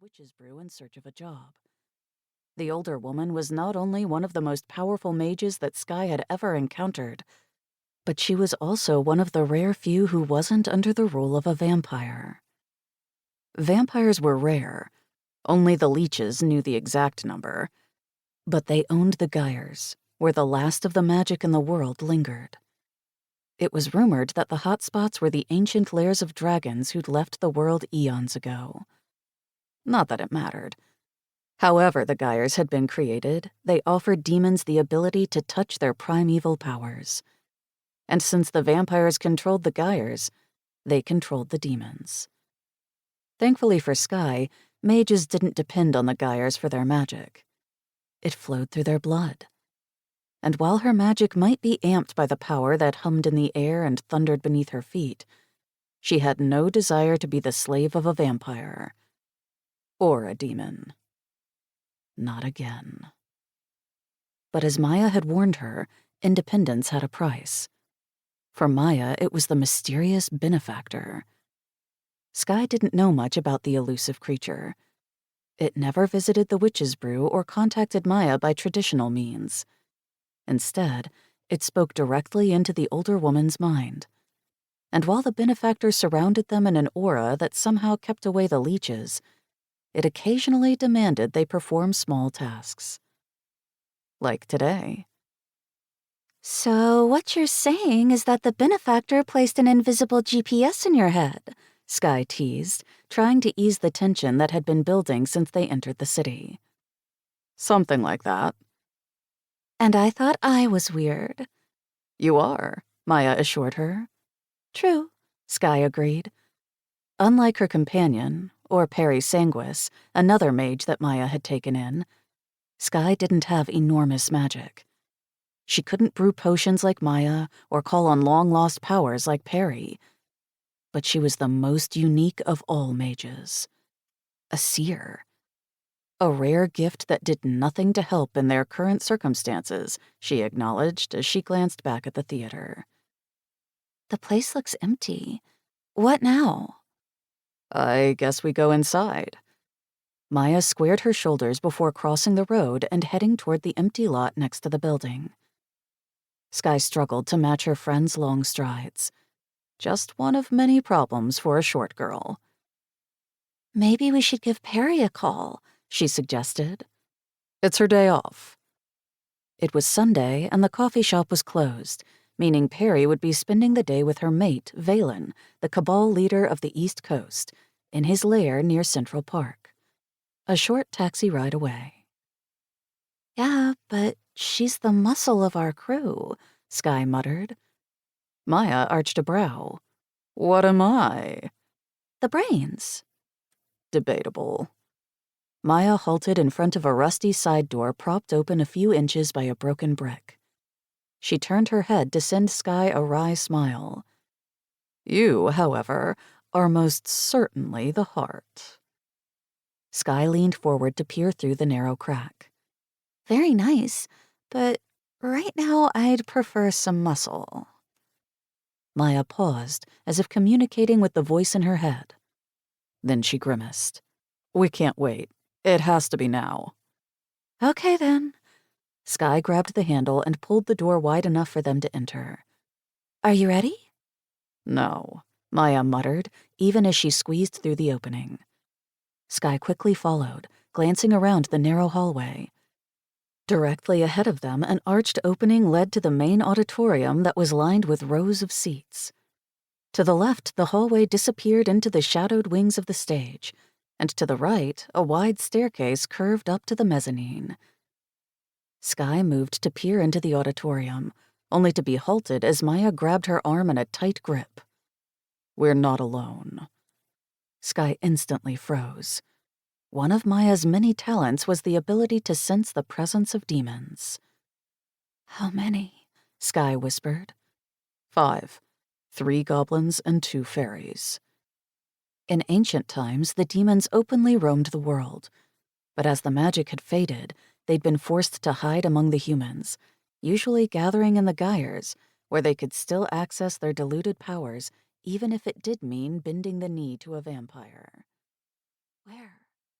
witch's brew in search of a job. The older woman was not only one of the most powerful mages that Skye had ever encountered, but she was also one of the rare few who wasn't under the rule of a vampire. Vampires were rare. Only the leeches knew the exact number. But they owned the gyres, where the last of the magic in the world lingered. It was rumored that the hotspots were the ancient lairs of dragons who'd left the world eons ago. Not that it mattered. However the gyres had been created, they offered demons the ability to touch their primeval powers. And since the vampires controlled the gyres, they controlled the demons. Thankfully for Skye, mages didn't depend on the gyres for their magic. It flowed through their blood. And while her magic might be amped by the power that hummed in the air and thundered beneath her feet, she had no desire to be the slave of a vampire. Or a demon. Not again. But as Maya had warned her, independence had a price. For Maya, it was the mysterious benefactor. Skye didn't know much about the elusive creature. It never visited the witch's brew or contacted Maya by traditional means. Instead, it spoke directly into the older woman's mind. And while the benefactor surrounded them in an aura that somehow kept away the leeches, it occasionally demanded they perform small tasks. Like today. So what you're saying is that the benefactor placed an invisible GPS in your head, Skye teased, trying to ease the tension that had been building since they entered the city. Something like that. And I thought I was weird. You are, Maya assured her. True, Skye agreed. Unlike her companion, or Perry Sanguis, another mage that Maya had taken in, Skye didn't have enormous magic. She couldn't brew potions like Maya or call on long-lost powers like Perry. But she was the most unique of all mages. A seer. A rare gift that did nothing to help in their current circumstances, she acknowledged as she glanced back at the theater. The place looks empty. What now? I guess we go inside. Maya squared her shoulders before crossing the road and heading toward the empty lot next to the building. Skye struggled to match her friend's long strides. Just one of many problems for a short girl. Maybe we should give Perry a call, she suggested. It's her day off. It was Sunday and the coffee shop was closed, meaning Perry would be spending the day with her mate, Valen, the Cabal leader of the East Coast, in his lair near Central Park. A short taxi ride away. Yeah, but she's the muscle of our crew, Skye muttered. Maya arched a brow. What am I? The brains. Debatable. Maya halted in front of a rusty side door propped open a few inches by a broken brick. She turned her head to send Skye a wry smile. You, however, are most certainly the heart. Skye leaned forward to peer through the narrow crack. Very nice, but right now I'd prefer some muscle. Maya paused, as if communicating with the voice in her head. Then she grimaced. We can't wait. It has to be now. Okay, then. Skye grabbed the handle and pulled the door wide enough for them to enter. Are you ready? No, Maya muttered, even as she squeezed through the opening. Skye quickly followed, glancing around the narrow hallway. Directly ahead of them, an arched opening led to the main auditorium that was lined with rows of seats. To the left, the hallway disappeared into the shadowed wings of the stage, and to the right, a wide staircase curved up to the mezzanine. Skye moved to peer into the auditorium, only to be halted as Maya grabbed her arm in a tight grip. We're not alone. Skye instantly froze. One of Maya's many talents was the ability to sense the presence of demons. How many? Skye whispered. 5. 3 goblins and 2 fairies. In ancient times, the demons openly roamed the world, but as the magic had faded, they'd been forced to hide among the humans, usually gathering in the gyres, where they could still access their diluted powers, even if it did mean bending the knee to a vampire.